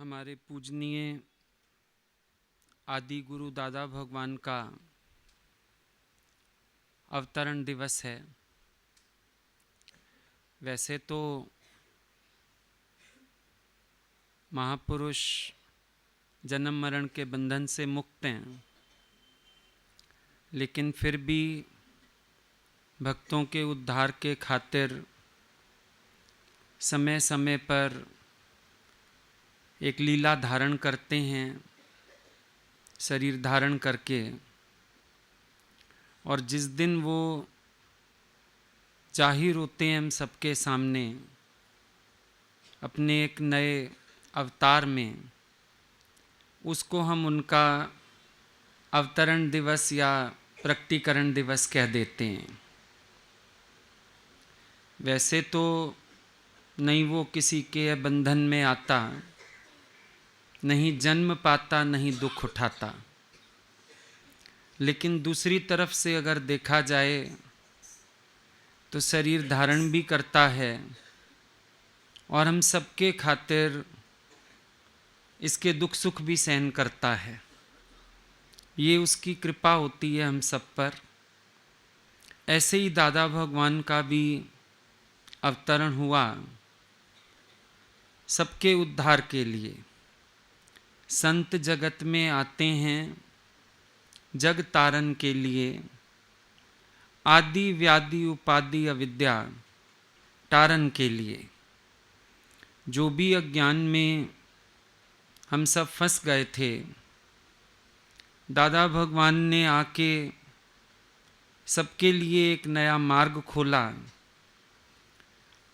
हमारे पूजनीय आदि गुरु दादा भगवान का अवतरण दिवस है। वैसे तो महापुरुष जन्म मरण के बंधन से मुक्त हैं, लेकिन फिर भी भक्तों के उद्धार के खातिर समय समय पर एक लीला धारण करते हैं, शरीर धारण करके। और जिस दिन वो जाहिर होते हैं हम सबके सामने अपने एक नए अवतार में, उसको हम उनका अवतरण दिवस या प्रकटीकरण दिवस कह देते हैं। वैसे तो नहीं वो किसी के बंधन में आता, नहीं जन्म पाता, नहीं दुख उठाता, लेकिन दूसरी तरफ से अगर देखा जाए तो शरीर धारण भी करता है और हम सबके खातिर इसके दुख सुख भी सहन करता है। ये उसकी कृपा होती है हम सब पर। ऐसे ही दादा भगवान का भी अवतरण हुआ सबके उद्धार के लिए। संत जगत में आते हैं जग तारन के लिए, आदि व्याधि उपाधि अविद्या तारन के लिए। जो भी अज्ञान में हम सब फंस गए थे, दादा भगवान ने आके सबके लिए एक नया मार्ग खोला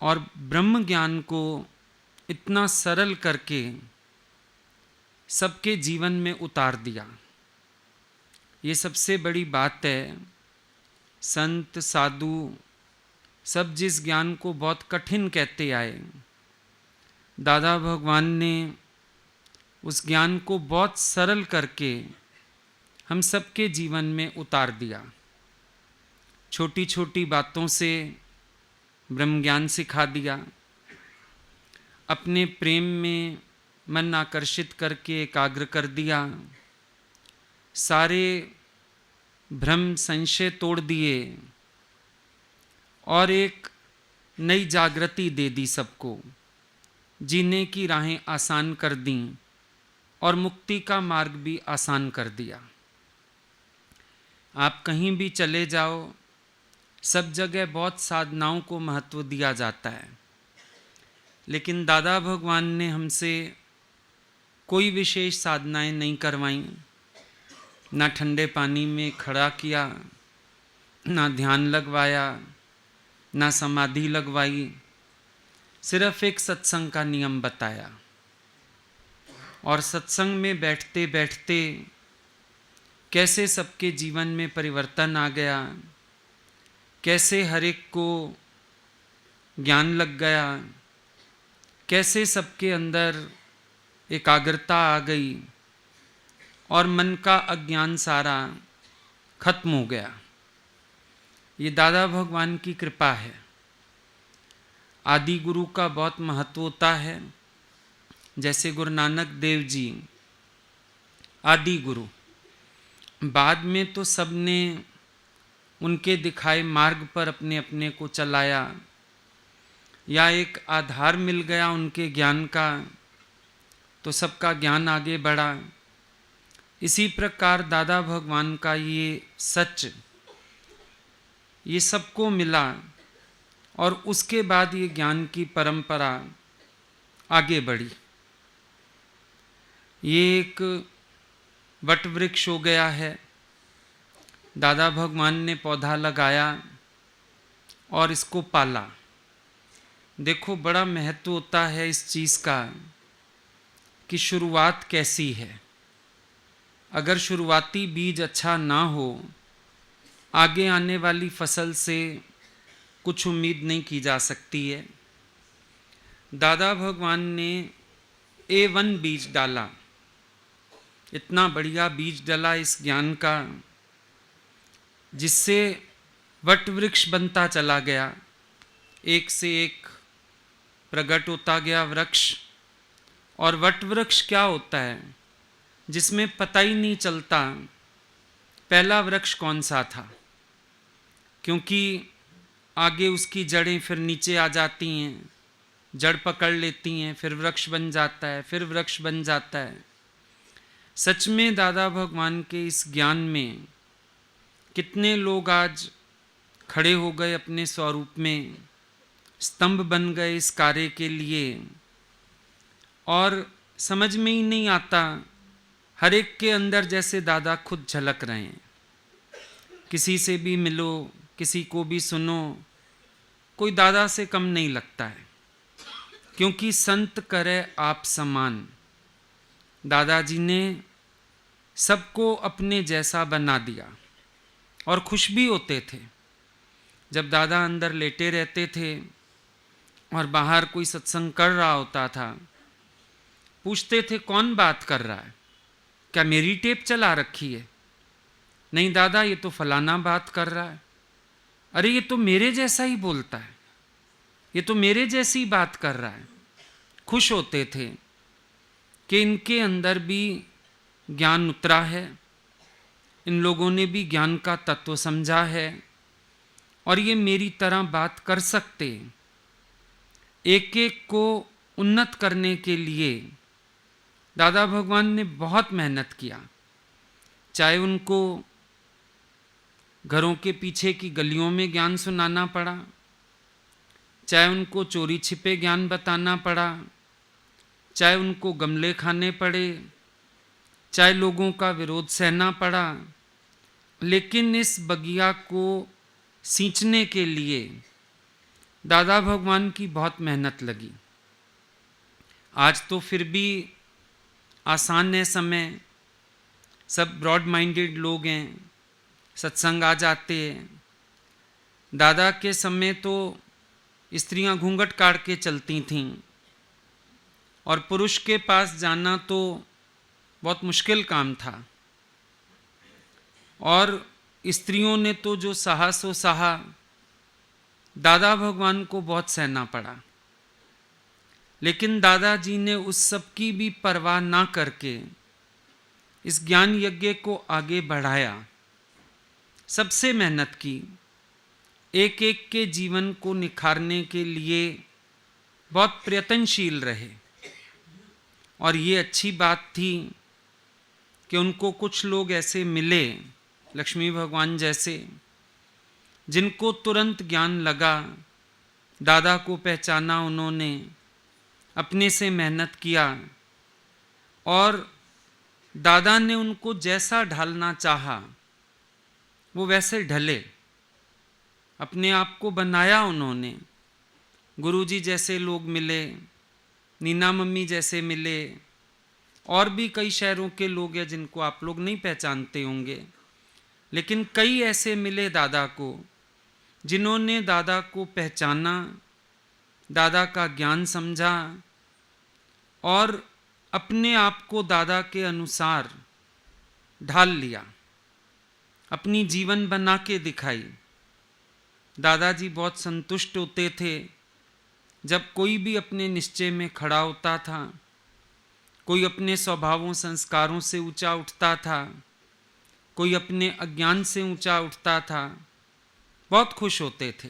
और ब्रह्म ज्ञान को इतना सरल करके सबके जीवन में उतार दिया। ये सबसे बड़ी बात है। संत साधु सब जिस ज्ञान को बहुत कठिन कहते आए, दादा भगवान ने उस ज्ञान को बहुत सरल करके हम सबके जीवन में उतार दिया। छोटी छोटी बातों से ब्रह्म ज्ञान सिखा दिया। अपने प्रेम में मन आकर्षित करके एकाग्र कर दिया। सारे भ्रम संशय तोड़ दिए और एक नई जागृति दे दी सबको। जीने की राहें आसान कर दी और मुक्ति का मार्ग भी आसान कर दिया। आप कहीं भी चले जाओ, सब जगह बहुत साधनाओं को महत्व दिया जाता है, लेकिन दादा भगवान ने हमसे कोई विशेष साधनाएं नहीं करवाईं। ना ठंडे पानी में खड़ा किया, ना ध्यान लगवाया, ना समाधि लगवाई। सिर्फ एक सत्संग का नियम बताया। और सत्संग में बैठते बैठते कैसे सबके जीवन में परिवर्तन आ गया, कैसे हर एक को ज्ञान लग गया, कैसे सबके अंदर एकाग्रता आ गई और मन का अज्ञान सारा खत्म हो गया। ये दादा भगवान की कृपा है। आदि गुरु का बहुत महत्व होता है। जैसे गुरु नानक देव जी आदि गुरु, बाद में तो सबने उनके दिखाए मार्ग पर अपने अपने को चलाया, या एक आधार मिल गया उनके ज्ञान का तो सबका ज्ञान आगे बढ़ा। इसी प्रकार दादा भगवान का ये सच ये सबको मिला और उसके बाद ये ज्ञान की परंपरा आगे बढ़ी। ये एक वट वृक्ष हो गया है। दादा भगवान ने पौधा लगाया और इसको पाला। देखो बड़ा महत्व होता है इस चीज़ का कि शुरुआत कैसी है। अगर शुरुआती बीज अच्छा ना हो, आगे आने वाली फसल से कुछ उम्मीद नहीं की जा सकती है। दादा भगवान ने A1 बीज डाला, इतना बढ़िया बीज डाला इस ज्ञान का, जिससे वट वृक्ष बनता चला गया। एक से एक प्रकट होता गया वृक्ष और वट वृक्ष क्या होता है, जिसमें पता ही नहीं चलता पहला वृक्ष कौन सा था, क्योंकि आगे उसकी जड़ें फिर नीचे आ जाती हैं, जड़ पकड़ लेती हैं, फिर वृक्ष बन जाता है, फिर वृक्ष बन जाता है। सच में दादा भगवान के इस ज्ञान में कितने लोग आज खड़े हो गए अपने स्वरूप में, स्तंभ बन गए इस कार्य के लिए, और समझ में ही नहीं आता। हर एक के अंदर जैसे दादा खुद झलक रहे हैं। किसी से भी मिलो, किसी को भी सुनो, कोई दादा से कम नहीं लगता है, क्योंकि संत करे आप समान। दादाजी ने सबको अपने जैसा बना दिया और खुश भी होते थे। जब दादा अंदर लेटे रहते थे और बाहर कोई सत्संग कर रहा होता था, पूछते थे कौन बात कर रहा है, क्या मेरी टेप चला रखी है? नहीं दादा, ये तो फलाना बात कर रहा है। अरे ये तो मेरे जैसा ही बोलता है, ये तो मेरे जैसी बात कर रहा है। खुश होते थे कि इनके अंदर भी ज्ञान उतरा है, इन लोगों ने भी ज्ञान का तत्व समझा है और ये मेरी तरह बात कर सकते। एक एक को उन्नत करने के लिए दादा भगवान ने बहुत मेहनत किया। चाहे उनको घरों के पीछे की गलियों में ज्ञान सुनाना पड़ा, चाहे उनको चोरी छिपे ज्ञान बताना पड़ा, चाहे उनको गमले खाने पड़े, चाहे लोगों का विरोध सहना पड़ा, लेकिन इस बगिया को सींचने के लिए दादा भगवान की बहुत मेहनत लगी। आज तो फिर भी आसान है समय, सब ब्रॉड माइंडेड लोग हैं, सत्संग आ जाते हैं। दादा के समय तो स्त्रियां घूंघट काट के चलती थीं और पुरुष के पास जाना तो बहुत मुश्किल काम था, और स्त्रियों ने तो जो साहस हो सहा, दादा भगवान को बहुत सहना पड़ा। लेकिन दादाजी ने उस सब की भी परवाह ना करके इस ज्ञान यज्ञ को आगे बढ़ाया, सबसे मेहनत की, एक एक के जीवन को निखारने के लिए बहुत प्रयत्नशील रहे। और ये अच्छी बात थी कि उनको कुछ लोग ऐसे मिले, लक्ष्मी भगवान जैसे, जिनको तुरंत ज्ञान लगा, दादा को पहचाना उन्होंने, अपने से मेहनत किया और दादा ने उनको जैसा ढालना चाहा वो वैसे ढले। अपने आप को बनाया उन्होंने। गुरुजी जैसे लोग मिले, नीना मम्मी जैसे मिले, और भी कई शहरों के लोग हैं जिनको आप लोग नहीं पहचानते होंगे, लेकिन कई ऐसे मिले दादा को जिन्होंने दादा को पहचाना, दादा का ज्ञान समझा और अपने आप को दादा के अनुसार ढाल लिया, अपनी जीवन बना के दिखाई। दादाजी बहुत संतुष्ट होते थे जब कोई भी अपने निश्चय में खड़ा होता था, कोई अपने स्वभावों संस्कारों से ऊंचा उठता था, कोई अपने अज्ञान से ऊंचा उठता था, बहुत खुश होते थे।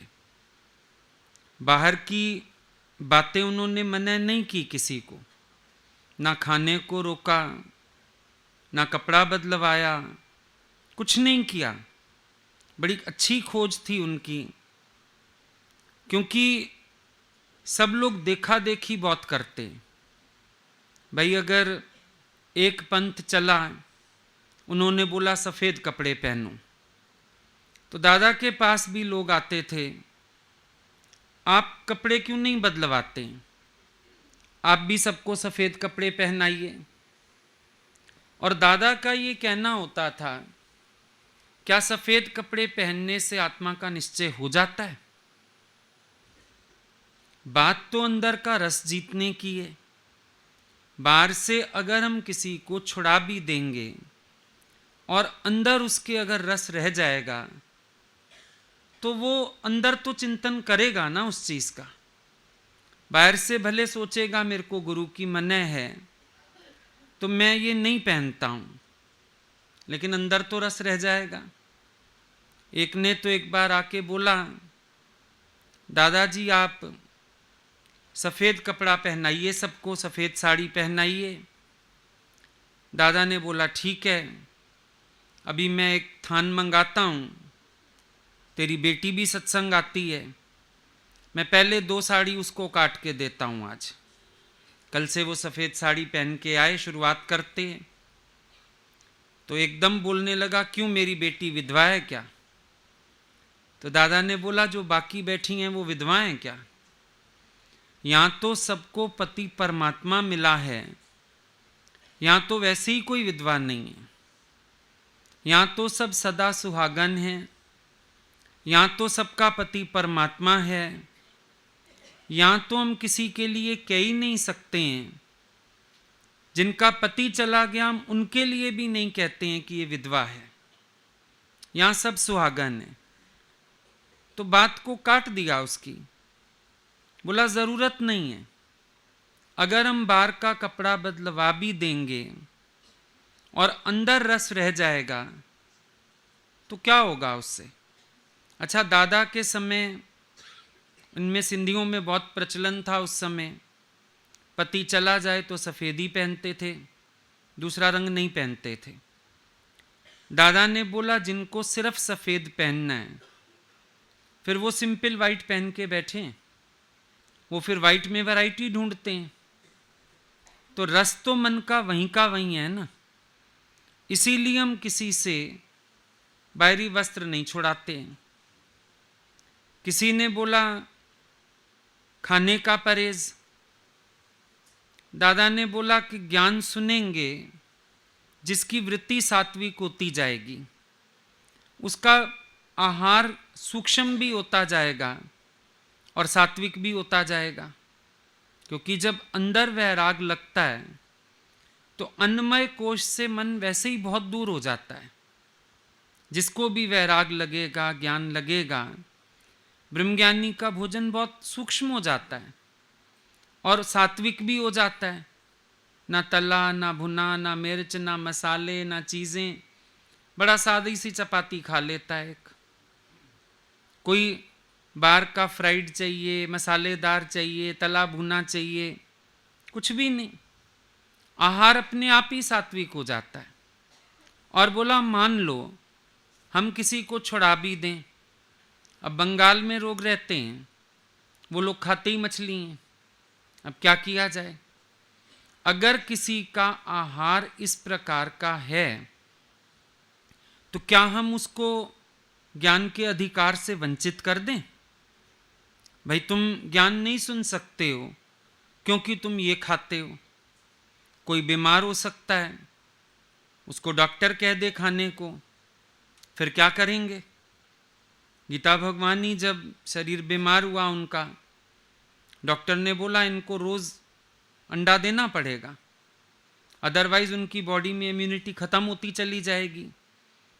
बाहर की बातें उन्होंने मना नहीं की किसी को, ना खाने को रोका, ना कपड़ा बदलवाया, कुछ नहीं किया। बड़ी अच्छी खोज थी उनकी, क्योंकि सब लोग देखा देखी बहुत करते। भाई अगर एक पंथ चला, उन्होंने बोला सफ़ेद कपड़े पहनो, तो दादा के पास भी लोग आते थे, आप कपड़े क्यों नहीं बदलवाते, आप भी सबको सफ़ेद कपड़े पहनाइए। और दादा का ये कहना होता था, क्या सफ़ेद कपड़े पहनने से आत्मा का निश्चय हो जाता है? बात तो अंदर का रस जीतने की है। बाहर से अगर हम किसी को छुड़ा भी देंगे और अंदर उसके अगर रस रह जाएगा, तो वो अंदर तो चिंतन करेगा ना उस चीज़ का। बाहर से भले सोचेगा मेरे को गुरु की मना है तो मैं ये नहीं पहनता हूँ, लेकिन अंदर तो रस रह जाएगा। एक ने तो एक बार आके बोला, दादाजी आप सफ़ेद कपड़ा पहनाइए, सबको सफ़ेद साड़ी पहनाइए। दादा ने बोला ठीक है, अभी मैं एक थान मंगाता हूँ, तेरी बेटी भी सत्संग आती है, मैं पहले 2 साड़ी उसको काट के देता हूँ आज। कल से वो सफ़ेद साड़ी पहन के आए, शुरुआत करते हैं। तो एकदम बोलने लगा, क्यों मेरी बेटी विधवा है क्या? तो दादा ने बोला, जो बाकी बैठी हैं वो विधवा हैं क्या? यहाँ तो सबको पति परमात्मा मिला है, यहाँ तो वैसे ही कोई विधवा नहीं है, यहाँ तो सब सदा सुहागन हैं, यहाँ तो सबका पति परमात्मा है, यहाँ तो हम किसी के लिए कह ही नहीं सकते हैं, जिनका पति चला गया हम उनके लिए भी नहीं कहते हैं कि ये विधवा है, यहाँ सब सुहागन है। तो बात को काट दिया उसकी, बोला ज़रूरत नहीं है, अगर हम बाहर का कपड़ा बदलवा भी देंगे और अंदर रस रह जाएगा तो क्या होगा उससे? अच्छा, दादा के समय इनमें सिंधियों में बहुत प्रचलन था उस समय, पति चला जाए तो सफ़ेद ही पहनते थे, दूसरा रंग नहीं पहनते थे। दादा ने बोला जिनको सिर्फ सफ़ेद पहनना है फिर वो सिंपल वाइट पहन के बैठे, वो फिर वाइट में वैरायटी ढूंढते हैं। तो रस तो मन का वहीं है ना, इसीलिए हम किसी से बाहरी वस्त्र नहीं छुड़ाते हैं। किसी ने बोला खाने का परहेज, दादा ने बोला कि ज्ञान सुनेंगे जिसकी वृत्ति सात्विक होती जाएगी, उसका आहार सूक्ष्म भी होता जाएगा और सात्विक भी होता जाएगा, क्योंकि जब अंदर वैराग लगता है तो अन्नमय कोश से मन वैसे ही बहुत दूर हो जाता है। जिसको भी वैराग लगेगा, ज्ञान लगेगा, ब्रह्मज्ञानी का भोजन बहुत सूक्ष्म हो जाता है और सात्विक भी हो जाता है, ना तला, ना भुना, ना मिर्च, ना मसाले, ना चीज़ें, बड़ा सादी सी चपाती खा लेता है। कोई बाहर का फ्राइड चाहिए, मसालेदार चाहिए, तला भुना चाहिए, कुछ भी नहीं, आहार अपने आप ही सात्विक हो जाता है। और बोला मान लो हम किसी को छुड़ा भी दें, अब बंगाल में लोग रहते हैं, वो लोग खाते ही मछली हैं, अब क्या किया जाए? अगर किसी का आहार इस प्रकार का है तो क्या हम उसको ज्ञान के अधिकार से वंचित कर दें? भाई तुम ज्ञान नहीं सुन सकते हो क्योंकि तुम ये खाते हो। कोई बीमार हो सकता है, उसको डॉक्टर कह दे खाने को, फिर क्या करेंगे? गीता भगवानी जब शरीर बीमार हुआ उनका, डॉक्टर ने बोला इनको रोज़ अंडा देना पड़ेगा, अदरवाइज उनकी बॉडी में इम्यूनिटी ख़त्म होती चली जाएगी,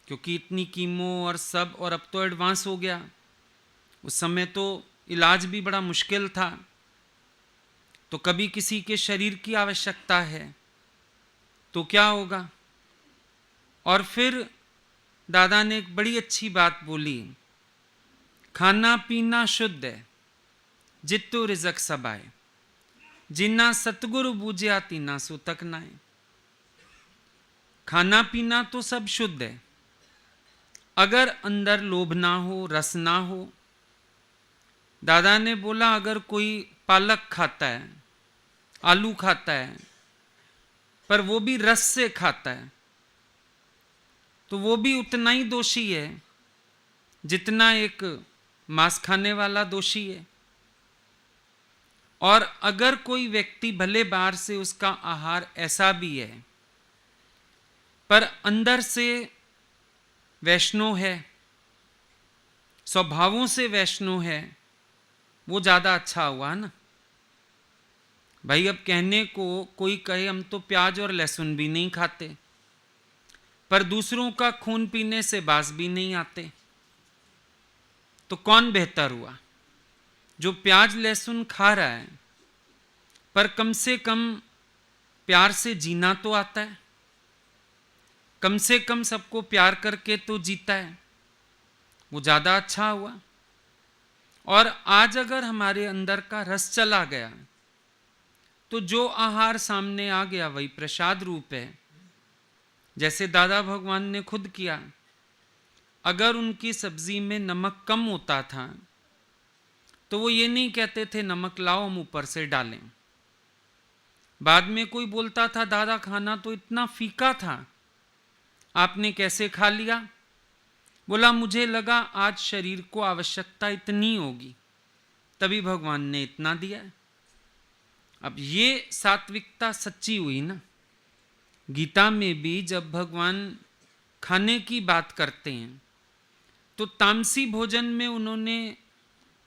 क्योंकि इतनी कीमो और सब, और अब तो एडवांस हो गया, उस समय तो इलाज भी बड़ा मुश्किल था। तो कभी किसी के शरीर की आवश्यकता है तो क्या होगा? और फिर दादा ने एक बड़ी अच्छी बात बोली, खाना पीना शुद्ध है, जित्तो रिजक सबाए, जिन्ना सतगुरु बूझया तीना सुतक नाए। खाना पीना तो सब शुद्ध है, अगर अंदर लोभ ना हो, रस ना हो। दादा ने बोला अगर कोई पालक खाता है, आलू खाता है, पर वो भी रस से खाता है, तो वो भी उतना ही दोषी है जितना एक मांस खाने वाला दोषी है। और अगर कोई व्यक्ति भले बाहर से उसका आहार ऐसा भी है पर अंदर से वैष्णव है, स्वभावों से वैष्णव है, वो ज़्यादा अच्छा हुआ ना भाई। अब कहने को कोई कहे हम तो प्याज और लहसुन भी नहीं खाते, पर दूसरों का खून पीने से बास भी नहीं आते, तो कौन बेहतर हुआ? जो प्याज लहसुन खा रहा है पर कम से कम प्यार से जीना तो आता है, कम से कम सबको प्यार करके तो जीता है, वो ज़्यादा अच्छा हुआ। और आज अगर हमारे अंदर का रस चला गया तो जो आहार सामने आ गया वही प्रसाद रूप है। जैसे दादा भगवान ने खुद किया, अगर उनकी सब्जी में नमक कम होता था तो वो ये नहीं कहते थे नमक लाओ हम ऊपर से डालें। बाद में कोई बोलता था दादा खाना तो इतना फीका था, आपने कैसे खा लिया? बोला मुझे लगा आज शरीर को आवश्यकता इतनी होगी, तभी भगवान ने इतना दिया। अब ये सात्विकता सच्ची हुई ना। गीता में भी जब भगवान खाने की बात करते हैं तो तामसी भोजन में उन्होंने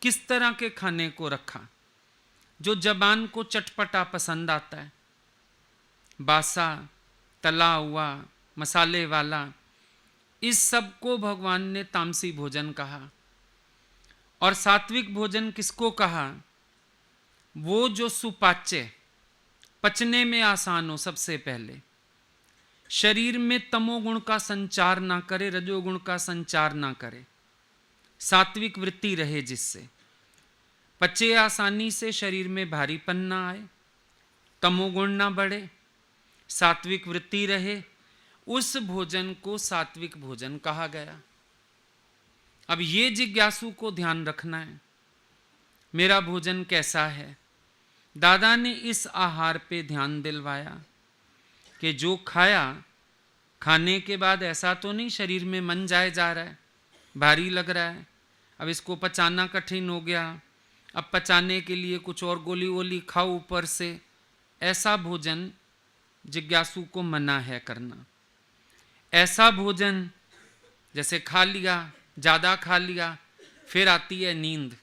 किस तरह के खाने को रखा जो जबान को चटपटा पसंद आता है, बासा, तला हुआ, मसाले वाला, इस सब को भगवान ने तामसी भोजन कहा। और सात्विक भोजन किसको कहा? वो जो सुपाच्य, पचने में आसान हो, सबसे पहले शरीर में तमोगुण का संचार ना करे, रजोगुण का संचार ना करे, सात्विक वृत्ति रहे, जिससे पचे आसानी से, शरीर में भारीपन ना आए, तमोगुण ना बढ़े, सात्विक वृत्ति रहे, उस भोजन को सात्विक भोजन कहा गया। अब ये जिज्ञासु को ध्यान रखना है, मेरा भोजन कैसा है। दादा ने इस आहार पे ध्यान दिलवाया कि जो खाया, खाने के बाद ऐसा तो नहीं शरीर में मन जाए जा रहा है, भारी लग रहा है, अब इसको पचाना कठिन हो गया, अब पचाने के लिए कुछ और गोली वोली खाओ ऊपर से, ऐसा भोजन जिज्ञासु को मना है करना। ऐसा भोजन जैसे खा लिया, ज़्यादा खा लिया, फिर आती है नींद।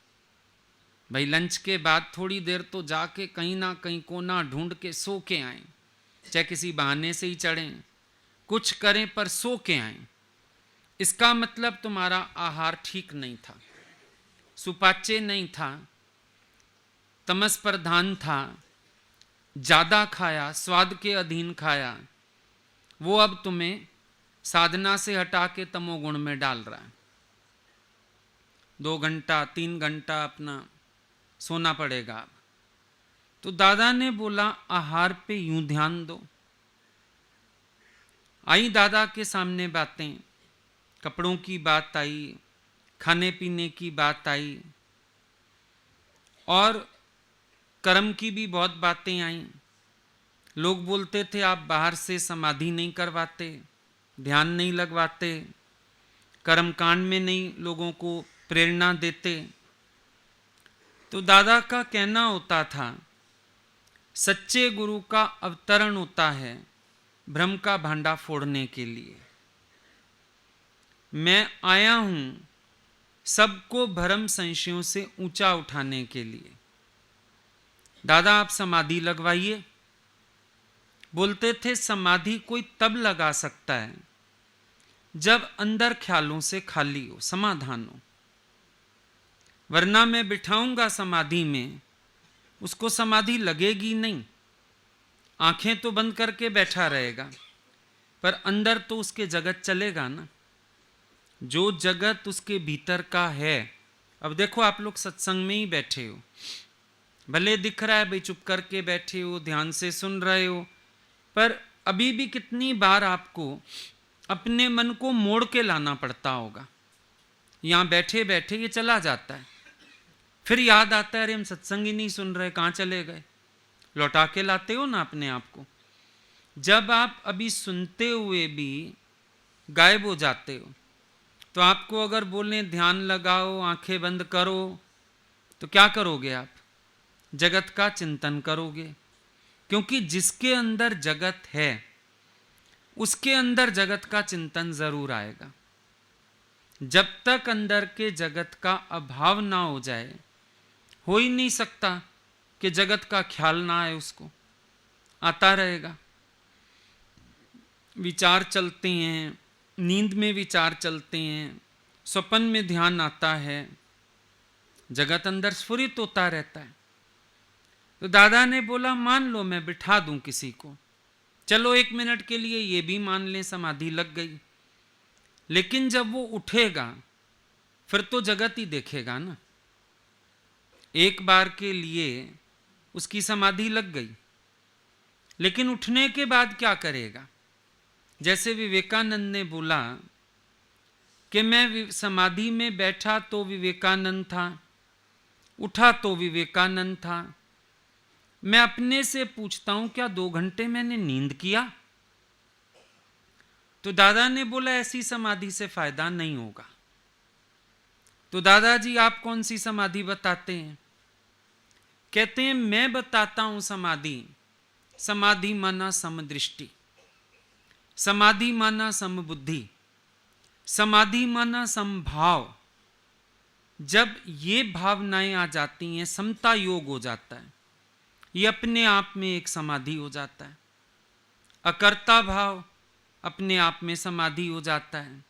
भाई लंच के बाद थोड़ी देर तो जाके कहीं ना कहीं कोना ढूंढ के सो के आएं, चाहे किसी बहाने से ही चढ़ें, कुछ करें पर सो के आएं। इसका मतलब तुम्हारा आहार ठीक नहीं था, सुपाच्य नहीं था, तमस प्रधान था, ज़्यादा खाया, स्वाद के अधीन खाया, वो अब तुम्हें साधना से हटा के तमोगुण में डाल रहा है। 2 घंटा 3 घंटा अपना सोना पड़ेगा अब। तो दादा ने बोला आहार पे यूं ध्यान दो। आई दादा के सामने बातें, कपड़ों की बात आई, खाने पीने की बात आई, और कर्म की भी बहुत बातें आई। लोग बोलते थे आप बाहर से समाधि नहीं करवाते, ध्यान नहीं लगवाते, कर्म कांड में नहीं लोगों को प्रेरणा देते। तो दादा का कहना होता था सच्चे गुरु का अवतरण होता है भ्रम का भांडा फोड़ने के लिए। मैं आया हूं सबको भ्रम संशयों से ऊंचा उठाने के लिए। दादा आप समाधि लगवाइए। बोलते थे समाधि कोई तब लगा सकता है जब अंदर ख्यालों से खाली हो, समाधान हो, वरना मैं बिठाऊंगा समाधि में, उसको समाधि लगेगी नहीं। आंखें तो बंद करके बैठा रहेगा पर अंदर तो उसके जगत चलेगा ना, जो जगत उसके भीतर का है। अब देखो आप लोग सत्संग में ही बैठे हो, भले दिख रहा है भाई चुप करके बैठे हो, ध्यान से सुन रहे हो, पर अभी भी कितनी बार आपको अपने मन को मोड़ के लाना पड़ता होगा। यहाँ बैठे बैठे ये चला जाता है, फिर याद आता है अरे हम सत्संग ही नहीं सुन रहे, कहाँ चले गए। लौटा के लाते हो ना अपने आप को। जब आप अभी सुनते हुए भी गायब हो जाते हो तो आपको अगर बोलें ध्यान लगाओ, आंखें बंद करो, तो क्या करोगे आप? जगत का चिंतन करोगे, क्योंकि जिसके अंदर जगत है उसके अंदर जगत का चिंतन जरूर आएगा। जब तक अंदर के जगत का अभाव ना हो जाए, हो ही नहीं सकता कि जगत का ख्याल ना आए, उसको आता रहेगा। विचार चलते हैं, नींद में विचार चलते हैं, स्वप्न में ध्यान आता है, जगत अंदर स्फुरित होता रहता है। तो दादा ने बोला मान लो मैं बिठा दूं किसी को, चलो 1 मिनट के लिए ये भी मान लें समाधि लग गई। लेकिन जब वो उठेगा फिर तो जगत ही देखेगा ना। एक बार के लिए उसकी समाधि लग गई, लेकिन उठने के बाद क्या करेगा? जैसे विवेकानंद ने बोला कि मैं समाधि में बैठा तो विवेकानंद था, उठा तो विवेकानंद था। मैं अपने से पूछता हूं क्या 2 घंटे मैंने नींद किया? तो दादा ने बोला ऐसी समाधि से फायदा नहीं होगा। तो दादाजी आप कौन सी समाधि बताते हैं? कहते हैं मैं बताता हूं समाधि, समाधि माना समदृष्टि, समाधि माना समबुद्धि, समाधि माना समभाव। जब ये भावनाएं आ जाती हैं, समता योग हो जाता है, ये अपने आप में एक समाधि हो जाता है। अकर्ता भाव अपने आप में समाधि हो जाता है।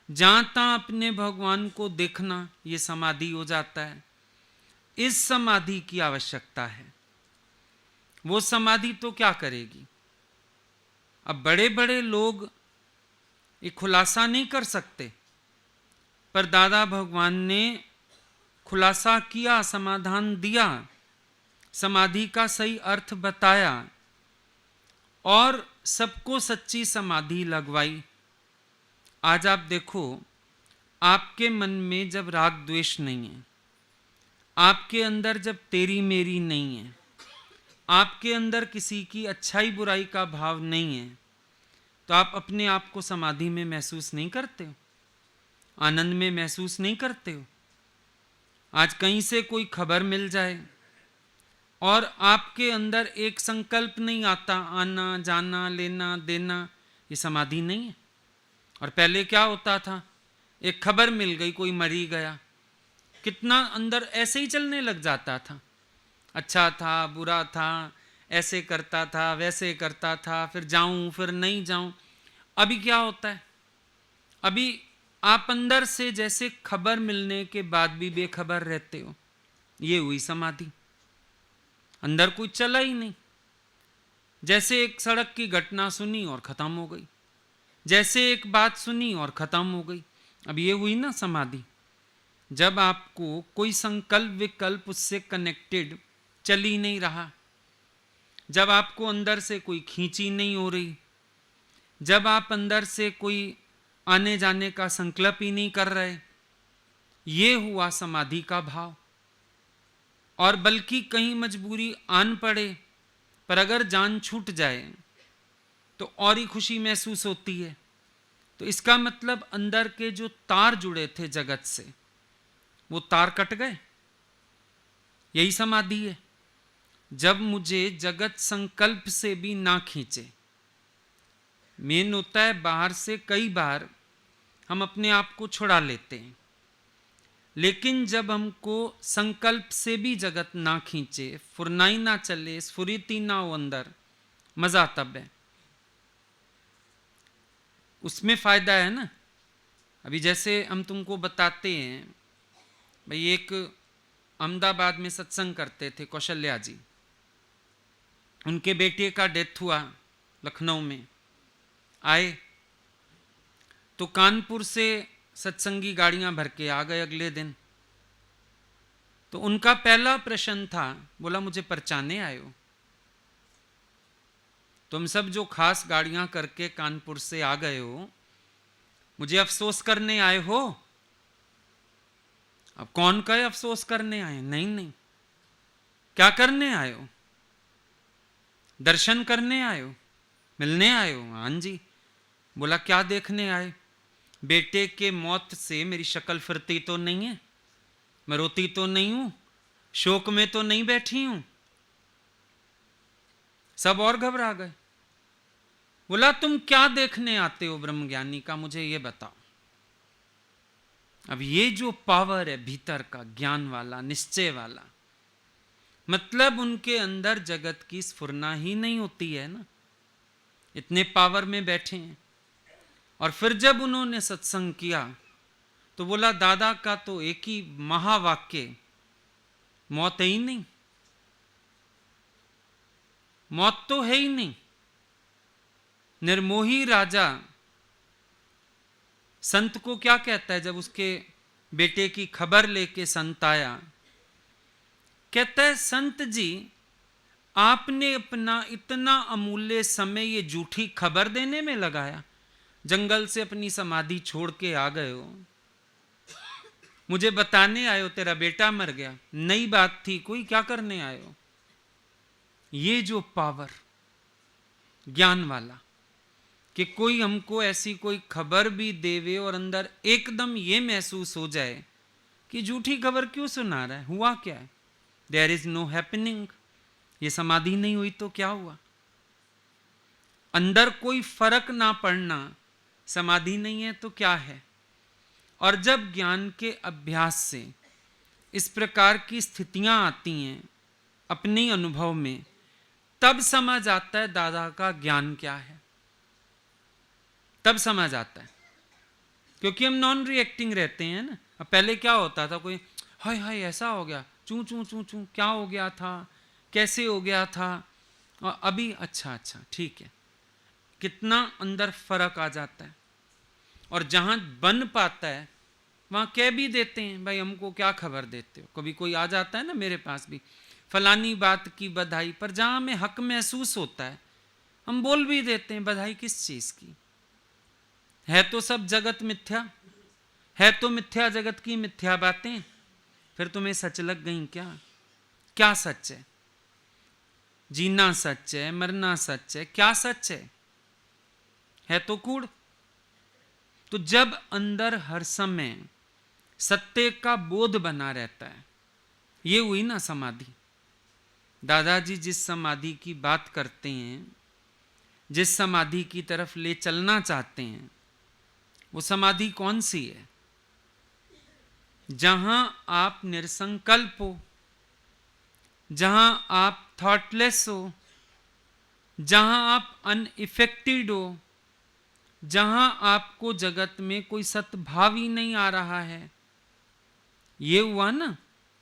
जहां तहां अपने भगवान को देखना, ये समाधि हो जाता है। इस समाधि की आवश्यकता है। वो समाधि तो क्या करेगी? अब बड़े बड़े लोग ये खुलासा नहीं कर सकते, पर दादा भगवान ने खुलासा किया, समाधान दिया, समाधि का सही अर्थ बताया और सबको सच्ची समाधि लगवाई। आज आप देखो, आपके मन में जब राग द्वेष नहीं है, आपके अंदर जब तेरी मेरी नहीं है, आपके अंदर किसी की अच्छाई बुराई का भाव नहीं है, तो आप अपने आप को समाधि में महसूस नहीं करते हो, आनंद में महसूस नहीं करते हो। आज कहीं से कोई खबर मिल जाए और आपके अंदर एक संकल्प नहीं आता, आना जाना लेना देना, ये समाधि नहीं है। और पहले क्या होता था? एक खबर मिल गई कोई मरी गया, कितना अंदर ऐसे ही चलने लग जाता था, अच्छा था बुरा था, ऐसे करता था वैसे करता था, फिर जाऊं फिर नहीं जाऊं। अभी क्या होता है? अभी आप अंदर से जैसे खबर मिलने के बाद भी बेखबर रहते हो। ये हुई समाधि। अंदर कोई चला ही नहीं। जैसे एक सड़क की घटना सुनी और खत्म हो गई, जैसे एक बात सुनी और खत्म हो गई। अब ये हुई ना समाधि। जब आपको कोई संकल्प विकल्प उससे कनेक्टेड चल ही नहीं रहा, जब आपको अंदर से कोई खींची नहीं हो रही, जब आप अंदर से कोई आने जाने का संकल्प ही नहीं कर रहे, ये हुआ समाधि का भाव। और बल्कि कहीं मजबूरी आन पड़े, पर अगर जान छूट जाए तो और ही खुशी महसूस होती है। तो इसका मतलब अंदर के जो तार जुड़े थे जगत से, वो तार कट गए। यही समाधि है। जब मुझे जगत संकल्प से भी ना खींचे। मेन होता है बाहर से कई बार हम अपने आप को छुड़ा लेते हैं, लेकिन जब हमको संकल्प से भी जगत ना खींचे, फुरनाई ना चले, स्फुरिति ना हो अंदर, मजा तब है। उसमें फायदा है ना। अभी जैसे हम तुमको बताते हैं, भाई एक अहमदाबाद में सत्संग करते थे कौशल्या जी, उनके बेटे का डेथ हुआ लखनऊ में। आए तो कानपुर से सत्संगी गाड़ियां भर के आ गए अगले दिन। तो उनका पहला प्रश्न था, बोला मुझे परचाने आए हो? तुम सब जो खास गाड़ियां करके कानपुर से आ गए हो, मुझे अफसोस करने आए हो? अब कौन कहे अफसोस करने आए? नहीं नहीं, क्या करने आए हो? दर्शन करने आए हो? मिलने आए हो? हाँ जी। बोला क्या देखने आए? बेटे के मौत से मेरी शक्ल फिरती तो नहीं है, मैं रोती तो नहीं हूं, शोक में तो नहीं बैठी हूं। सब और घबरा गए। बोला तुम क्या देखने आते हो ब्रह्मज्ञानी का, मुझे ये बताओ। अब ये जो पावर है भीतर का, ज्ञान वाला, निश्चय वाला, मतलब उनके अंदर जगत की स्फुरना ही नहीं होती है ना, इतने पावर में बैठे हैं। और फिर जब उन्होंने सत्संग किया तो बोला दादा का तो एक ही महावाक्य, मौत है ही नहीं। मौत तो है ही नहीं। निर्मोही राजा संत को क्या कहता है जब उसके बेटे की खबर लेके संत आया? कहता है, संत जी आपने अपना इतना अमूल्य समय ये झूठी खबर देने में लगाया, जंगल से अपनी समाधि छोड़ के आ गए हो, मुझे बताने आए हो तेरा बेटा मर गया। नई बात थी कोई, क्या करने आए हो? ये जो पावर ज्ञान वाला कि कोई हमको ऐसी कोई खबर भी देवे और अंदर एकदम ये महसूस हो जाए कि झूठी खबर क्यों सुना रहा है, हुआ क्या है? There is no happening. ये समाधि नहीं हुई तो क्या हुआ? अंदर कोई फर्क ना पड़ना, समाधि नहीं है तो क्या है? और जब ज्ञान के अभ्यास से इस प्रकार की स्थितियां आती हैं अपने अनुभव में, तब समझ आता है दादा का ज्ञान क्या है। तब समझ आता है, क्योंकि हम नॉन रिएक्टिंग रहते हैं ना। अब पहले क्या होता था, कोई हाय हाय ऐसा हो गया, चू चू चू चू, क्या हो गया था, कैसे हो गया था, और अभी अच्छा अच्छा ठीक है। कितना अंदर फर्क आ जाता है। और जहां बन पाता है वहां कह भी देते हैं, भाई हमको क्या खबर देते हो। कभी कोई आ जाता है ना मेरे पास भी, फलानी बात की बधाई, पर जहां हमें हक महसूस होता है हम बोल भी देते हैं, बधाई किस चीज की? है तो सब जगत मिथ्या, है तो मिथ्या जगत की मिथ्या बातें, फिर तुम्हें सच लग गई क्या? क्या सच है? जीना सच है, मरना सच है, क्या सच है तो कूड़। तो जब अंदर हर समय सत्य का बोध बना रहता है, ये हुई ना समाधि। दादाजी जिस समाधि की बात करते हैं, जिस समाधि की तरफ ले चलना चाहते हैं, वो समाधि कौन सी है? जहां आप निरसंकल्प हो, जहां आप थॉटलेस हो, जहां आप अनइफेक्टेड हो, जहां आपको जगत में कोई सद्भाव ही नहीं आ रहा है। ये हुआ ना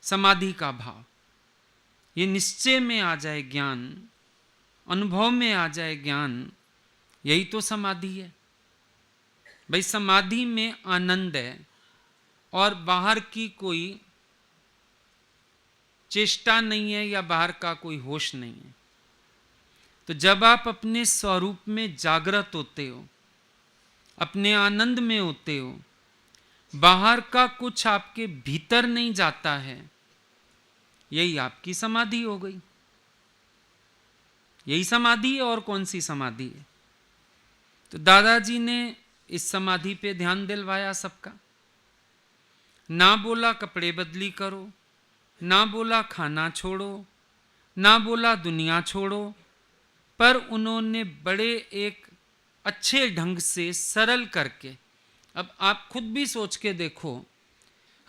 समाधि का भाव। ये निश्चय में आ जाए ज्ञान, अनुभव में आ जाए ज्ञान, यही तो समाधि है। भाई समाधि में आनंद है और बाहर की कोई चेष्टा नहीं है या बाहर का कोई होश नहीं है। तो जब आप अपने स्वरूप में जागृत होते हो, अपने आनंद में होते हो, बाहर का कुछ आपके भीतर नहीं जाता है, यही आपकी समाधि हो गई। यही समाधि है, और कौन सी समाधि है? तो दादाजी ने इस समाधि पे ध्यान दिलवाया सबका। ना बोला कपड़े बदली करो, ना बोला खाना छोड़ो, ना बोला दुनिया छोड़ो, पर उन्होंने बड़े एक अच्छे ढंग से सरल करके, अब आप खुद भी सोच के देखो,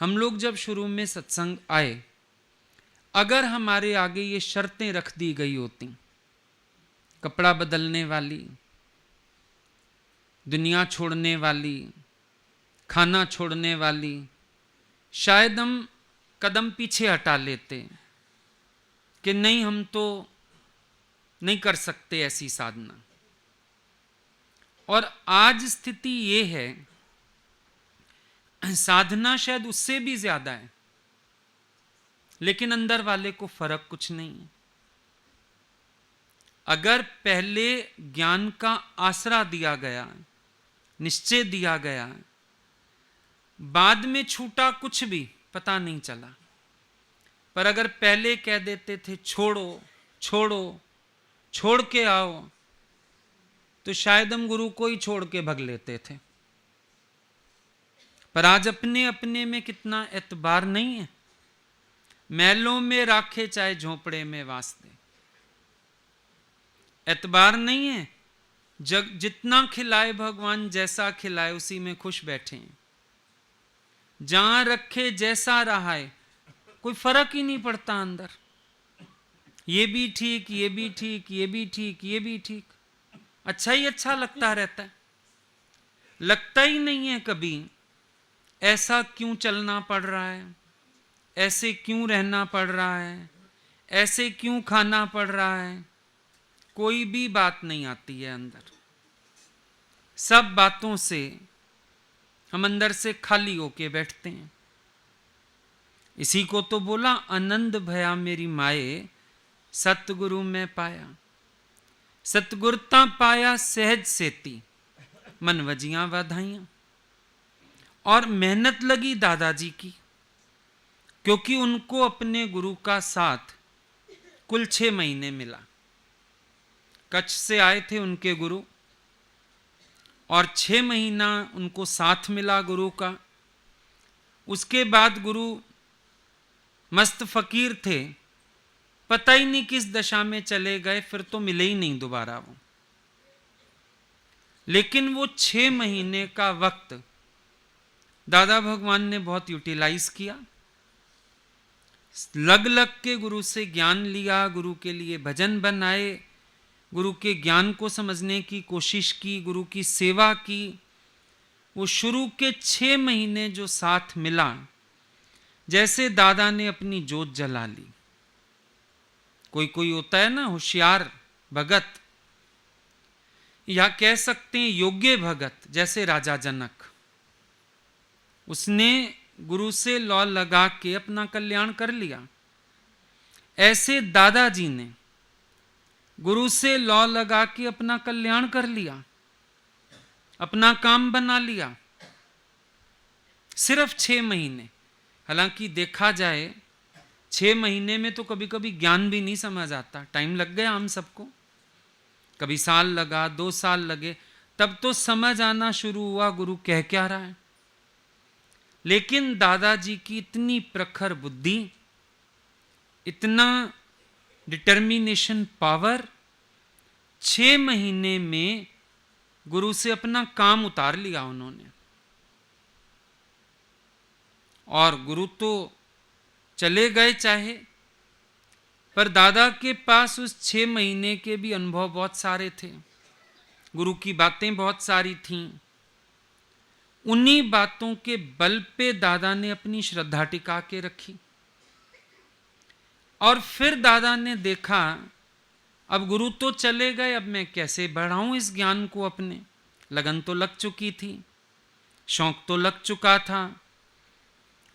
हम लोग जब शुरू में सत्संग आए, अगर हमारे आगे ये शर्तें रख दी गई होती, कपड़ा बदलने वाली, दुनिया छोड़ने वाली, खाना छोड़ने वाली, शायद हम कदम पीछे हटा लेते कि नहीं हम तो नहीं कर सकते ऐसी साधना। और आज स्थिति ये है, साधना शायद उससे भी ज्यादा है, लेकिन अंदर वाले को फर्क कुछ नहीं है। अगर पहले ज्ञान का आसरा दिया गया, निश्चय दिया गया, बाद में छूटा कुछ भी पता नहीं चला, पर अगर पहले कह देते थे छोड़ो छोड़ो, छोड़ के आओ, तो शायद हम गुरु को ही छोड़ के भग लेते थे। पर आज अपने अपने में कितना एतबार नहीं है। महलों में राखे चाहे झोपड़े में वास दे, एतबार नहीं है। जग जितना खिलाए भगवान, जैसा खिलाए उसी में खुश बैठे हैं। जहां रखे जैसा रहा है, कोई फर्क ही नहीं पड़ता अंदर। ये भी ठीक, ये भी ठीक, ये भी ठीक, ये भी ठीक, अच्छा ही अच्छा लगता रहता है। लगता ही नहीं है कभी ऐसा क्यों चलना पड़ रहा है, ऐसे क्यों रहना पड़ रहा है, ऐसे क्यों खाना पड़ रहा है, कोई भी बात नहीं आती है अंदर। सब बातों से हम अंदर से खाली होके बैठते हैं। इसी को तो बोला, आनंद भया मेरी माए सतगुरु में पाया। सतगुरता पाया सहज सेती, मन वजियां वाधाइयां। और मेहनत लगी दादाजी की, क्योंकि उनको अपने गुरु का साथ कुल 6 महीने मिला। कच्छ से आए थे उनके गुरु, और 6 महीना उनको साथ मिला गुरु का। उसके बाद गुरु मस्त फकीर थे, पता ही नहीं किस दशा में चले गए, फिर तो मिले ही नहीं दोबारा वो। लेकिन वो 6 महीने का वक्त दादा भगवान ने बहुत यूटिलाइज किया। लग लग के गुरु से ज्ञान लिया, गुरु के लिए भजन बनाए, गुरु के ज्ञान को समझने की कोशिश की, गुरु की सेवा की। वो शुरू के 6 महीने जो साथ मिला, जैसे दादा ने अपनी जोत जला ली। कोई कोई होता है ना होशियार भगत, या कह सकते हैं योग्य भगत, जैसे राजा जनक। उसने गुरु से लौ लगा के अपना कल्याण कर लिया। ऐसे दादाजी ने गुरु से लौ लगा के अपना कल्याण कर लिया, अपना काम बना लिया, सिर्फ 6 महीने। हालांकि देखा जाए 6 महीने में तो कभी कभी ज्ञान भी नहीं समझ आता, टाइम लग गया हम सबको। कभी साल लगा, 2 साल लगे, तब तो समझ आना शुरू हुआ गुरु कह क्या रहा है। लेकिन दादाजी की इतनी प्रखर बुद्धि, इतना डिटर्मिनेशन पावर, 6 महीने में गुरु से अपना काम उतार लिया उन्होंने। और गुरु तो चले गए चाहे, पर दादा के पास उस 6 महीने के भी अनुभव बहुत सारे थे, गुरु की बातें बहुत सारी थीं। उन्हीं बातों के बल पे दादा ने अपनी श्रद्धा टिका के रखी। और फिर दादा ने देखा, अब गुरु तो चले गए, अब मैं कैसे बढ़ाऊं इस ज्ञान को अपने। लगन तो लग चुकी थी, शौक तो लग चुका था,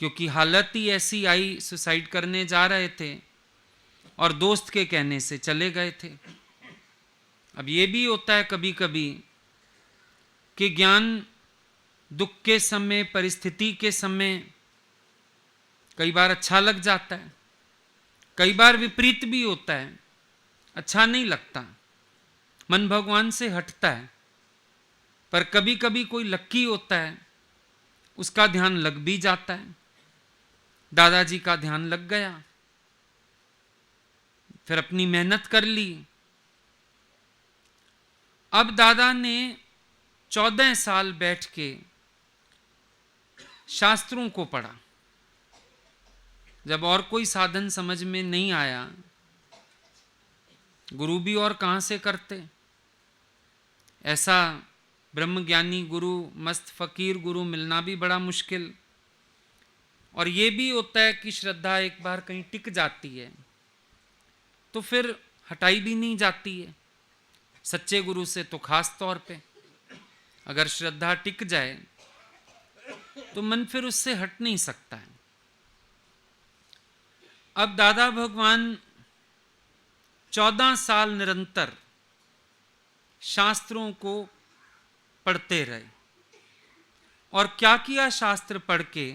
क्योंकि हालत ही ऐसी आई, सुसाइड करने जा रहे थे और दोस्त के कहने से चले गए थे। अब ये भी होता है कभी कभी कि ज्ञान दुख के समय, परिस्थिति के समय कई बार अच्छा लग जाता है, कई बार विपरीत भी होता है, अच्छा नहीं लगता, मन भगवान से हटता है। पर कभी कभी कोई लक्की होता है, उसका ध्यान लग भी जाता है। दादाजी का ध्यान लग गया, फिर अपनी मेहनत कर ली। अब दादा ने 14 साल बैठ के शास्त्रों को पढ़ा। जब और कोई साधन समझ में नहीं आया, गुरु भी और कहां से करते, ऐसा ब्रह्मज्ञानी गुरु, मस्त फकीर गुरु मिलना भी बड़ा मुश्किल। और ये भी होता है कि श्रद्धा एक बार कहीं टिक जाती है तो फिर हटाई भी नहीं जाती है। सच्चे गुरु से तो खास तौर पे अगर श्रद्धा टिक जाए तो मन फिर उससे हट नहीं सकता है। अब दादा भगवान 14 साल निरंतर शास्त्रों को पढ़ते रहे। और क्या किया शास्त्र पढ़ के?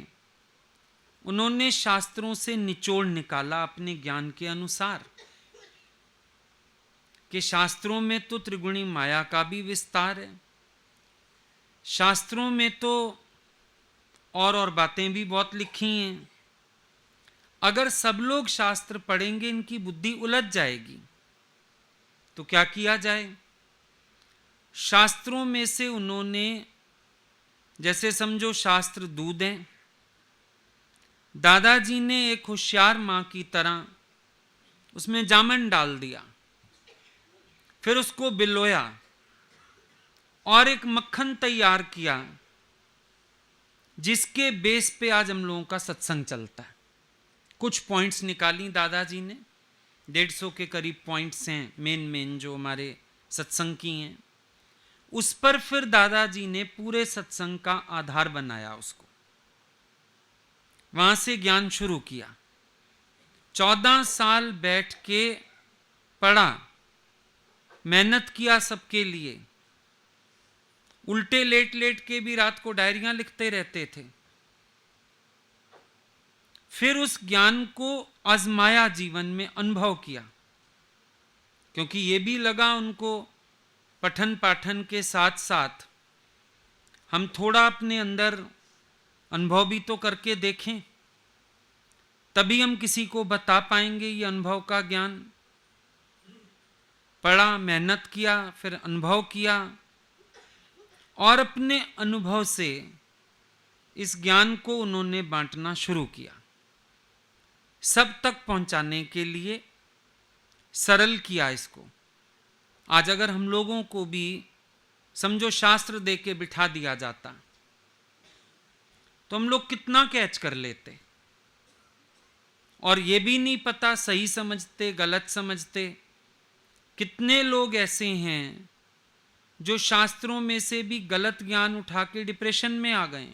उन्होंने शास्त्रों से निचोड़ निकाला अपने ज्ञान के अनुसार कि शास्त्रों में तो त्रिगुणी माया का भी विस्तार है, शास्त्रों में तो और बातें भी बहुत लिखी हैं। अगर सब लोग शास्त्र पढ़ेंगे इनकी बुद्धि उलझ जाएगी। तो क्या किया जाए? शास्त्रों में से उन्होंने, जैसे समझो शास्त्र दूध हैं, दादाजी ने एक होशियार मां की तरह उसमें जामन डाल दिया, फिर उसको बिलोया और एक मक्खन तैयार किया जिसके बेस पे आज हम लोगों का सत्संग चलता है। कुछ पॉइंट्स निकाली दादाजी ने, 150 के करीब पॉइंट्स हैं मेन जो हमारे सत्संग की हैं। उस पर फिर दादाजी ने पूरे सत्संग का आधार बनाया उसको, वहां से ज्ञान शुरू किया। 14 साल बैठ के पढ़ा, मेहनत किया सबके लिए, उल्टे लेट लेट के भी रात को डायरियां लिखते रहते थे। फिर उस ज्ञान को आजमाया, जीवन में अनुभव किया, क्योंकि ये भी लगा उनको पठन पाठन के साथ साथ हम थोड़ा अपने अंदर अनुभव भी तो करके देखें, तभी हम किसी को बता पाएंगे ये अनुभव का ज्ञान। पढ़ा, मेहनत किया, फिर अनुभव किया और अपने अनुभव से इस ज्ञान को उन्होंने बांटना शुरू किया, सब तक पहुंचाने के लिए सरल किया इसको। आज अगर हम लोगों को भी समझो शास्त्र दे के बिठा दिया जाता तो हम लोग कितना कैच कर लेते, और ये भी नहीं पता सही समझते गलत समझते। कितने लोग ऐसे हैं जो शास्त्रों में से भी गलत ज्ञान उठा के डिप्रेशन में आ गए।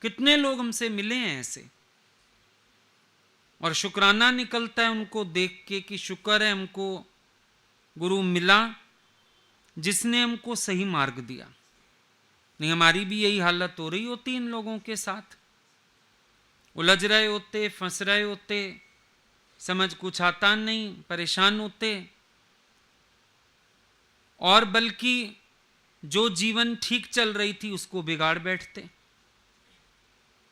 कितने लोग हमसे मिले हैं ऐसे, और शुक्राना निकलता है उनको देख के कि शुक्र है हमको गुरु मिला जिसने हमको सही मार्ग दिया। नहीं हमारी भी यही हालत हो रही होती इन लोगों के साथ, उलझ रहे होते, फंस रहे होते, समझ कुछ आता नहीं, परेशान होते, और बल्कि जो जीवन ठीक चल रही थी उसको बिगाड़ बैठते।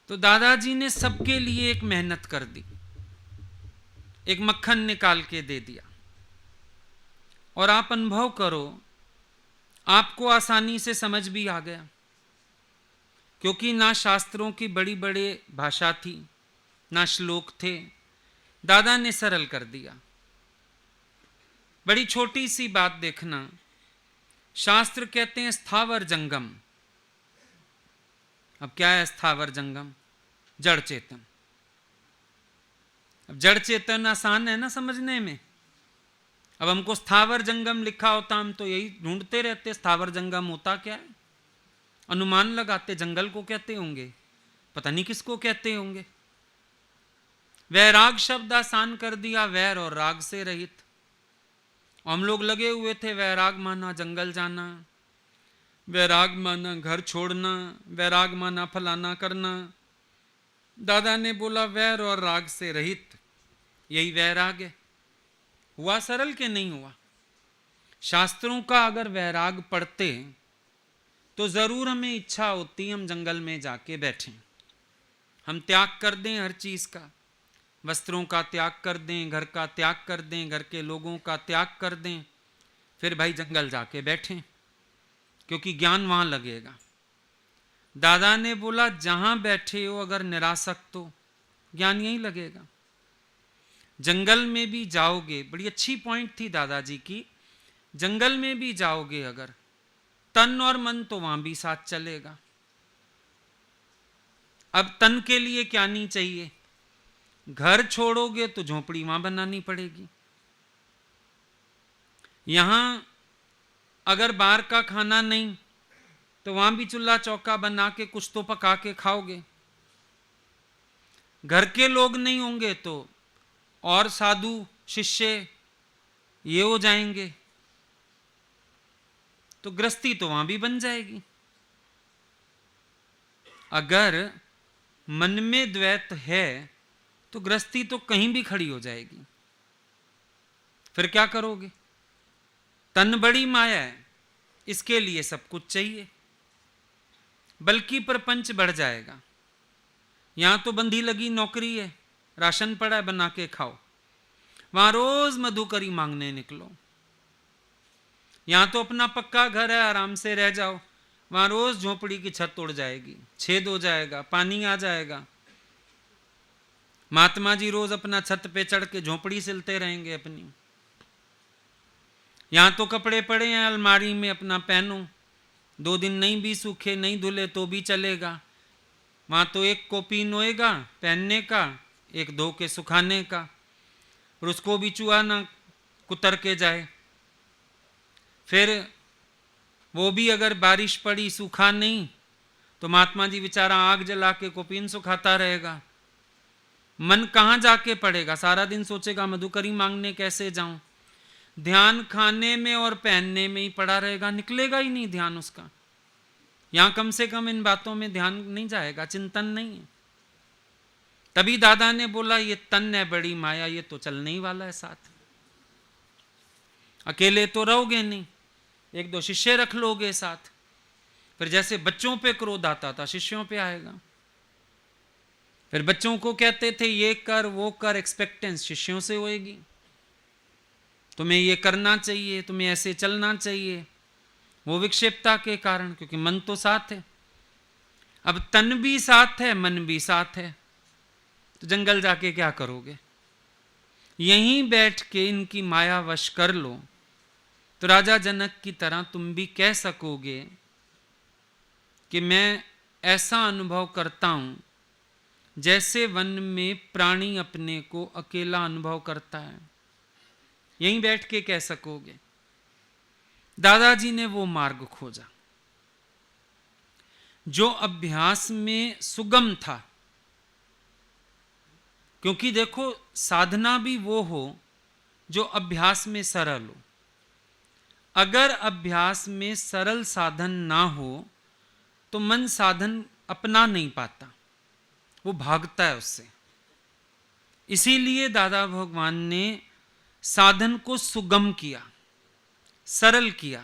तो दादाजी ने सबके लिए एक मेहनत कर दी, एक मक्खन निकाल के दे दिया, और आप अनुभव करो, आपको आसानी से समझ भी आ गया, क्योंकि ना शास्त्रों की बड़ी बड़ी भाषा थी, ना श्लोक थे, दादा ने सरल कर दिया। बड़ी छोटी सी बात देखना, शास्त्र कहते हैं स्थावर जंगम। अब क्या है स्थावर जंगम? जड़ चेतन। अब जड़ चेतन आसान है ना समझने में। अब हमको स्थावर जंगम लिखा होता हम तो यही ढूंढते रहते, स्थावर जंगम होता क्या है, अनुमान लगाते, जंगल को कहते होंगे, पता नहीं किसको कहते होंगे। वैराग शब्द आसान कर दिया, वैर और राग से रहित। हम लोग लगे हुए थे, वैराग माना जंगल जाना, वैराग माना घर छोड़ना, वैराग माना फलाना करना। दादा ने बोला वैर और राग से रहित, यही वैराग है। हुआ सरल के नहीं हुआ? शास्त्रों का अगर वैराग पढ़ते तो जरूर हमें इच्छा होती हम जंगल में जाके बैठें, हम त्याग कर दें हर चीज का, वस्त्रों का त्याग कर दें, घर का त्याग कर दें, घर के लोगों का त्याग कर दें, फिर भाई जंगल जाके बैठें, क्योंकि ज्ञान वहां लगेगा। दादा ने बोला जहां बैठे हो अगर निरासक्त हो, ज्ञान यहीं लगेगा। जंगल में भी जाओगे, बड़ी अच्छी पॉइंट थी दादाजी की, जंगल में भी जाओगे अगर, तन और मन तो वहां भी साथ चलेगा। अब तन के लिए क्या नहीं चाहिए? घर छोड़ोगे तो झोपड़ी वहां बनानी पड़ेगी। यहां अगर बाहर का खाना नहीं तो वहां भी चूल्हा चौका बना के कुछ तो पका के खाओगे। घर के लोग नहीं होंगे तो और साधु शिष्य ये हो जाएंगे, तो गृहस्थी तो वहां भी बन जाएगी। अगर मन में द्वैत है तो गृहस्थी तो कहीं भी खड़ी हो जाएगी। फिर क्या करोगे? तन बड़ी माया है, इसके लिए सब कुछ चाहिए, बल्कि प्रपंच बढ़ जाएगा। यहां तो बंधी लगी नौकरी है, राशन पड़ा है बना के खाओ, वहां रोज मधुकरी मांगने निकलो। यहां तो अपना पक्का घर है, आराम से रह जाओ, वहां रोज झोपड़ी की छत उड़ जाएगी, छेद हो जाएगा, पानी आ जाएगा। महात्मा जी रोज अपना छत पे चढ़ के झोपड़ी सिलते रहेंगे अपनी। यहां तो कपड़े पड़े हैं अलमारी में, अपना पहनो, 2 दिन नहीं भी सूखे, नहीं धुले तो भी चलेगा। वहां तो एक को पीन होएगा पहनने का, एक धो के सुखाने का। और उसको भी चूहा ना कुतर के जाए। फिर वो भी अगर बारिश पड़ी सूखा नहीं तो महात्मा जी बेचारा आग जला के कोपीन सुखाता रहेगा। मन कहाँ जाके पड़ेगा, सारा दिन सोचेगा मधुकरी मांगने कैसे जाऊं। ध्यान खाने में और पहनने में ही पड़ा रहेगा, निकलेगा ही नहीं ध्यान उसका। यहां कम से कम इन बातों में ध्यान नहीं जाएगा, चिंतन नहीं है। तभी दादा ने बोला ये तन है बड़ी माया, ये तो चलने ही वाला है साथ, अकेले तो रहोगे नहीं, एक दो शिष्य रख लोगे साथ। फिर जैसे बच्चों पे क्रोध आता था शिष्यों पे आएगा। फिर बच्चों को कहते थे ये कर वो कर, एक्सपेक्टेंस शिष्यों से होएगी, तुम्हें ये करना चाहिए, तुम्हें ऐसे चलना चाहिए, वो विक्षेपता के कारण, क्योंकि मन तो साथ है। अब तन भी साथ है मन भी साथ है, तो जंगल जाके क्या करोगे। यहीं बैठ के इनकी माया वश कर लो तो राजा जनक की तरह तुम भी कह सकोगे कि मैं ऐसा अनुभव करता हूं जैसे वन में प्राणी अपने को अकेला अनुभव करता है। यहीं बैठ के कह सकोगे। दादाजी ने वो मार्ग खोजा जो अभ्यास में सुगम था, क्योंकि देखो साधना भी वो हो जो अभ्यास में सरल हो। अगर अभ्यास में सरल साधन ना हो तो मन साधन अपना नहीं पाता, वो भागता है उससे। इसीलिए दादा भगवान ने साधन को सुगम किया, सरल किया,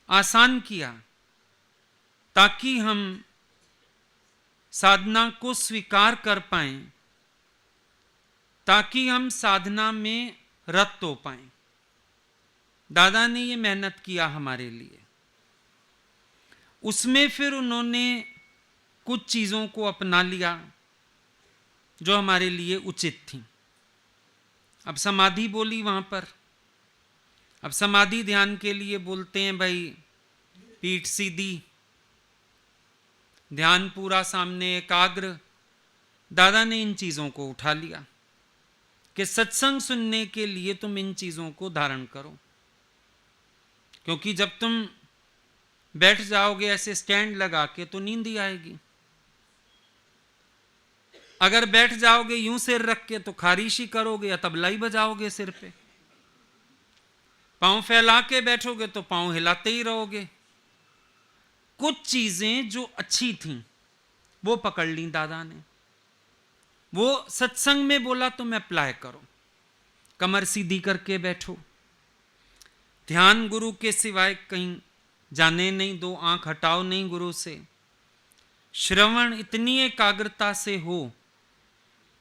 आसान किया, ताकि हम साधना को स्वीकार कर पाएं, ताकि हम साधना में रत हो पाएं। दादा ने ये मेहनत किया हमारे लिए। उसमें फिर उन्होंने कुछ चीज़ों को अपना लिया जो हमारे लिए उचित थी। अब समाधि बोली वहाँ पर। अब समाधि ध्यान के लिए बोलते हैं भाई पीठ सीधी, ध्यान पूरा सामने एकाग्र। दादा ने इन चीज़ों को उठा लिया कि सत्संग सुनने के लिए तुम इन चीज़ों को धारण करो, क्योंकि जब तुम बैठ जाओगे ऐसे स्टैंड लगा के तो नींद ही आएगी। अगर बैठ जाओगे यूं सिर रख के तो खारिश करोगे या तबला ही बजाओगे सिर पे। पांव फैला के बैठोगे तो पांव हिलाते ही रहोगे। कुछ चीजें जो अच्छी थीं वो पकड़ ली दादा ने। वो सत्संग में बोला तुम अप्लाई करो। कमर सीधी करके बैठो, ध्यान गुरु के सिवाय कहीं जाने नहीं दो, आंख हटाओ नहीं गुरु से। श्रवण इतनी एकाग्रता से हो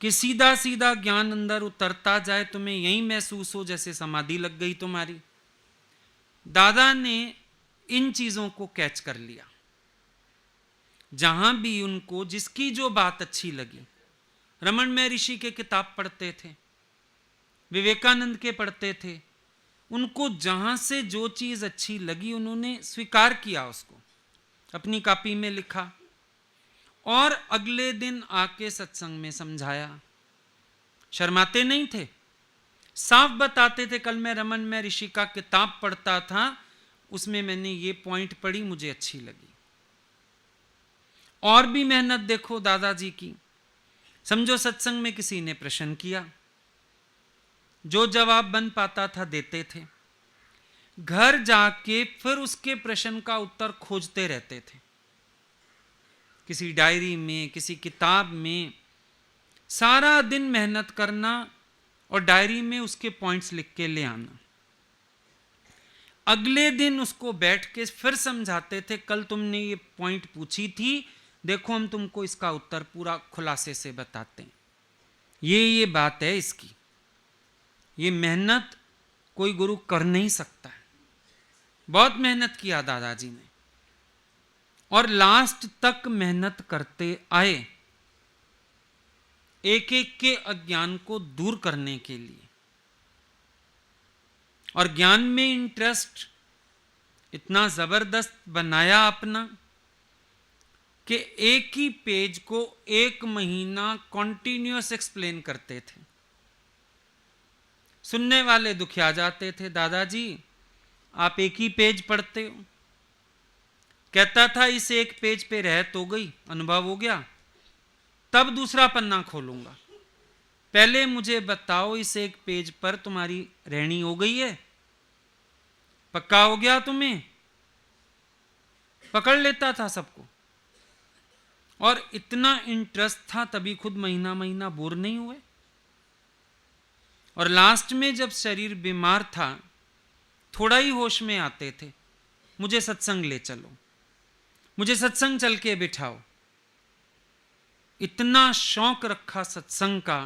कि सीधा सीधा ज्ञान अंदर उतरता जाए, तुम्हें यही महसूस हो जैसे समाधि लग गई तुम्हारी। दादा ने इन चीजों को कैच कर लिया। जहां भी उनको जिसकी जो बात अच्छी लगी, रमन में ऋषि के किताब पढ़ते थे, विवेकानंद के पढ़ते थे, उनको जहां से जो चीज अच्छी लगी उन्होंने स्वीकार किया, उसको अपनी कॉपी में लिखा और अगले दिन आके सत्संग में समझाया। शर्माते नहीं थे, साफ बताते थे। कल मैं रमन में ऋषि का किताब पढ़ता था, उसमें मैंने ये पॉइंट पढ़ी, मुझे अच्छी लगी। और भी मेहनत देखो दादाजी की। समझो सत्संग में किसी ने प्रश्न किया, जो जवाब बन पाता था देते थे। घर जाके फिर उसके प्रश्न का उत्तर खोजते रहते थे, किसी डायरी में, किसी किताब में। सारा दिन मेहनत करना और डायरी में उसके पॉइंट्स लिख के ले आना। अगले दिन उसको बैठ के फिर समझाते थे, कल तुमने ये पॉइंट पूछी थी, देखो हम तुमको इसका उत्तर पूरा खुलासे से बताते हैं। ये बात है इसकी। ये मेहनत कोई गुरु कर नहीं सकता है। बहुत मेहनत किया दादाजी ने और लास्ट तक मेहनत करते आए, एक एक के अज्ञान को दूर करने के लिए। और ज्ञान में इंटरेस्ट इतना जबरदस्त बनाया अपना कि एक ही पेज को 1 महीना कॉन्टिन्यूअस एक्सप्लेन करते थे। सुनने वाले दुखिया जाते थे, दादाजी आप एक ही पेज पढ़ते हो। कहता था इस एक पेज पे रह तो गई, अनुभव हो गया, तब दूसरा पन्ना खोलूंगा। पहले मुझे बताओ इस एक पेज पर तुम्हारी रहनी हो गई है, पक्का हो गया तुम्हें? पकड़ लेता था सबको, और इतना इंटरेस्ट था तभी खुद महीना महीना बोर नहीं हुए। और लास्ट में जब शरीर बीमार था, थोड़ा ही होश में आते थे, मुझे सत्संग ले चलो, मुझे सत्संग चल के बिठाओ। इतना शौक रखा सत्संग का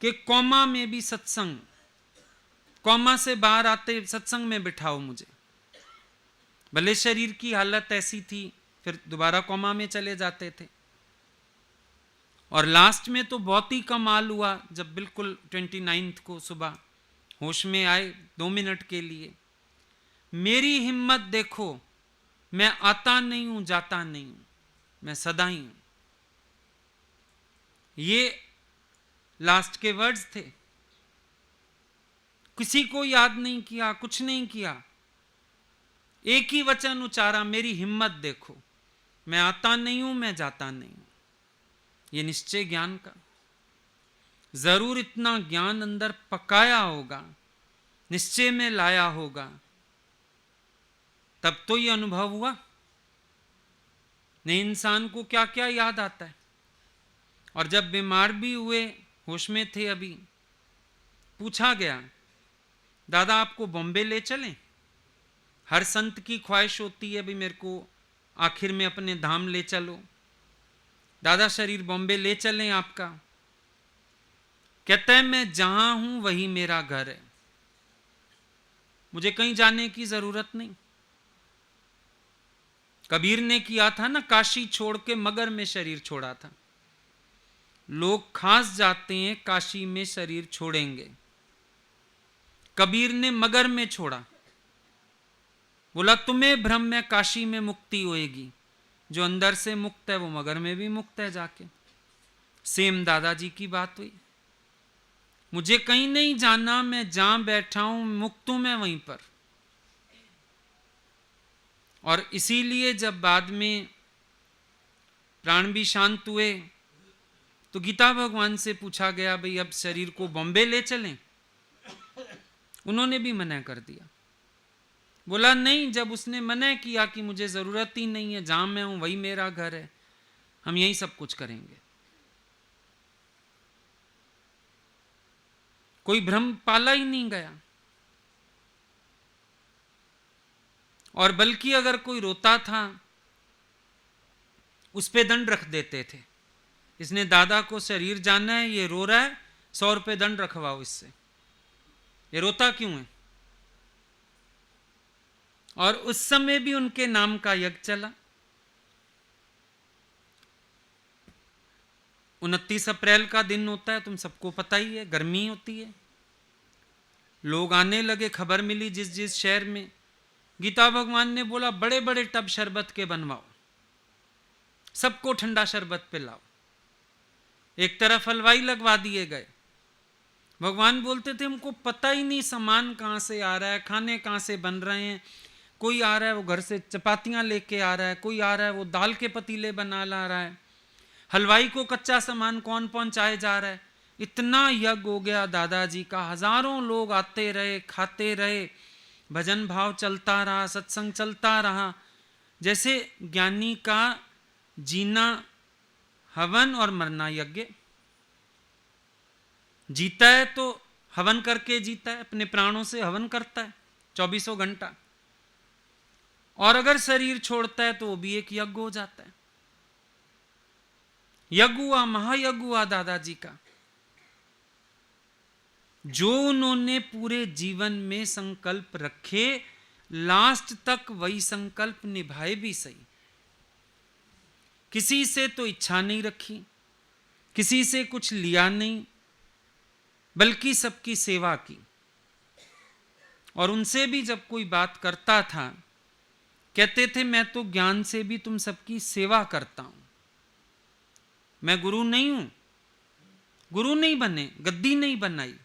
कि कौमा में भी सत्संग, कौमा से बाहर आते सत्संग में बिठाओ मुझे। भले शरीर की हालत ऐसी थी, फिर दोबारा कौमा में चले जाते थे। और लास्ट में तो बहुत ही कमाल हुआ जब बिल्कुल 29 को सुबह होश में आए 2 मिनट के लिए। मेरी हिम्मत देखो, मैं आता नहीं हूं, जाता नहीं हूं, मैं सदा ही हूं। ये लास्ट के वर्ड्स थे। किसी को याद नहीं किया, कुछ नहीं किया, एक ही वचन उचारा, मेरी हिम्मत देखो, मैं आता नहीं हूं, मैं जाता नहीं हूं। ये निश्चय ज्ञान का, जरूर इतना ज्ञान अंदर पकाया होगा, निश्चय में लाया होगा, तब तो ये अनुभव हुआ। नहीं इंसान को क्या क्या याद आता है। और जब बीमार भी हुए, होश में थे अभी, पूछा गया दादा आपको बॉम्बे ले चलें? हर संत की ख्वाहिश होती है भी मेरे को आखिर में अपने धाम ले चलो, दादा शरीर बॉम्बे ले चलें आपका। कहता है मैं जहां हूं वही मेरा घर है, मुझे कहीं जाने की जरूरत नहीं। कबीर ने किया था ना, काशी छोड़ के मगर में शरीर छोड़ा था। लोग खास जाते हैं काशी में शरीर छोड़ेंगे, कबीर ने मगर में छोड़ा। बोला तुम्हें भ्रम में काशी में मुक्ति होएगी, जो अंदर से मुक्त है वो मगर में भी मुक्त है जाके। सेम दादाजी की बात हुई, मुझे कहीं नहीं जाना, मैं जहां बैठा हूं मुक्त हूं मैं वहीं पर। और इसीलिए जब बाद में प्राण भी शांत हुए तो गीता भगवान से पूछा गया भाई अब शरीर को बॉम्बे ले चलें? उन्होंने भी मना कर दिया। बोला नहीं, जब उसने मना किया कि मुझे जरूरत ही नहीं है, जहां मैं हूं वही मेरा घर है, हम यही सब कुछ करेंगे। कोई भ्रम पाला ही नहीं गया। और बल्कि अगर कोई रोता था उस पे दंड रख देते थे। इसने दादा को शरीर जाना है, ये रो रहा है, 100 रुपये दंड रखवाओ इससे, ये रोता क्यों है? और उस समय भी उनके नाम का यज्ञ चला। 29 अप्रैल का दिन होता है, तुम सबको पता ही है, गर्मी होती है। लोग आने लगे, खबर मिली जिस जिस शहर में। गीता भगवान ने बोला बड़े बड़े टब शरबत के बनवाओ, सबको ठंडा शरबत पिलाओ। एक तरफ हलवाई लगवा दिए गए। भगवान बोलते थे हमको पता ही नहीं सामान कहां से आ रहा है, खाने कहां से बन रहे हैं। कोई आ रहा है वो घर से चपातियां लेके आ रहा है, कोई आ रहा है वो दाल के पतीले बना ला रहा है, हलवाई को कच्चा सामान कौन पहुंचाए जा रहा है। इतना यज्ञ हो गया दादाजी का, हजारों लोग आते रहे, खाते रहे, भजन भाव चलता रहा, सत्संग चलता रहा। जैसे ज्ञानी का जीना हवन और मरना यज्ञ। जीता है तो हवन करके जीता है, अपने प्राणों से हवन करता है 24 घंटा। और अगर शरीर छोड़ता है तो वो भी एक यज्ञ हो जाता है। यज्ञ हुआ, महायज्ञ हुआ दादाजी का। जो उन्होंने पूरे जीवन में संकल्प रखे, लास्ट तक वही संकल्प निभाए भी सही। किसी से तो इच्छा नहीं रखी, किसी से कुछ लिया नहीं, बल्कि सबकी सेवा की। और उनसे भी जब कोई बात करता था, कहते थे मैं तो ज्ञान से भी तुम सबकी सेवा करता हूं, मैं गुरु नहीं हूं। गुरु नहीं बने, गद्दी नहीं बनाई,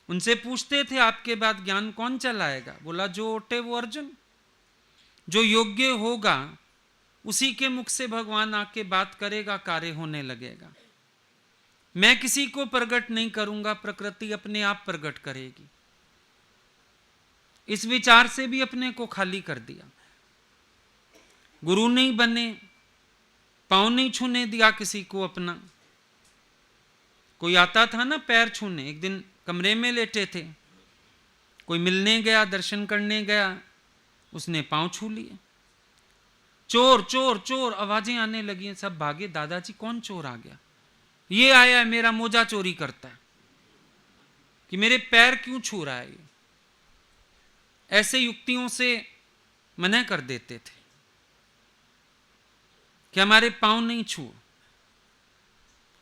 उनसे पूछते थे आपके बाद ज्ञान कौन चलाएगा? बोला जो ओटे वो अर्जुन, जो योग्य होगा उसी के मुख से भगवान आके बात करेगा, कार्य होने लगेगा। मैं किसी को प्रकट नहीं करूंगा, प्रकृति अपने आप प्रकट करेगी। इस विचार से भी अपने को खाली कर दिया। गुरु नहीं बने, पांव नहीं छूने दिया किसी को अपना। कोई आता था ना पैर छूने, एक दिन कमरे में लेटे थे, कोई मिलने गया, दर्शन करने गया, उसने पांव छू लिए। चोर चोर चोर आवाजें आने लगी, सब भागे। दादाजी कौन चोर आ गया? ये आया है, मेरा मोजा चोरी करता है, कि मेरे पैर क्यों छू रहा है? ये ऐसे युक्तियों से मना कर देते थे कि हमारे पांव नहीं छू।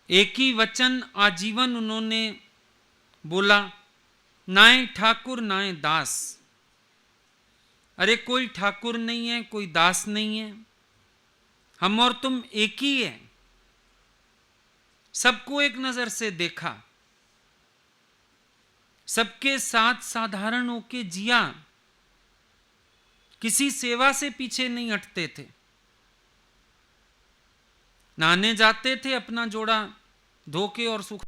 एक ही वचन आजीवन उन्होंने बोला, नाए ठाकुर नाए दास। अरे कोई ठाकुर नहीं है, कोई दास नहीं है, हम और तुम एक ही है। सबको एक नजर से देखा, सबके साथ साधारण होके जिया, किसी सेवा से पीछे नहीं हटते थे। नहाने जाते थे, अपना जोड़ा धो के और सुखा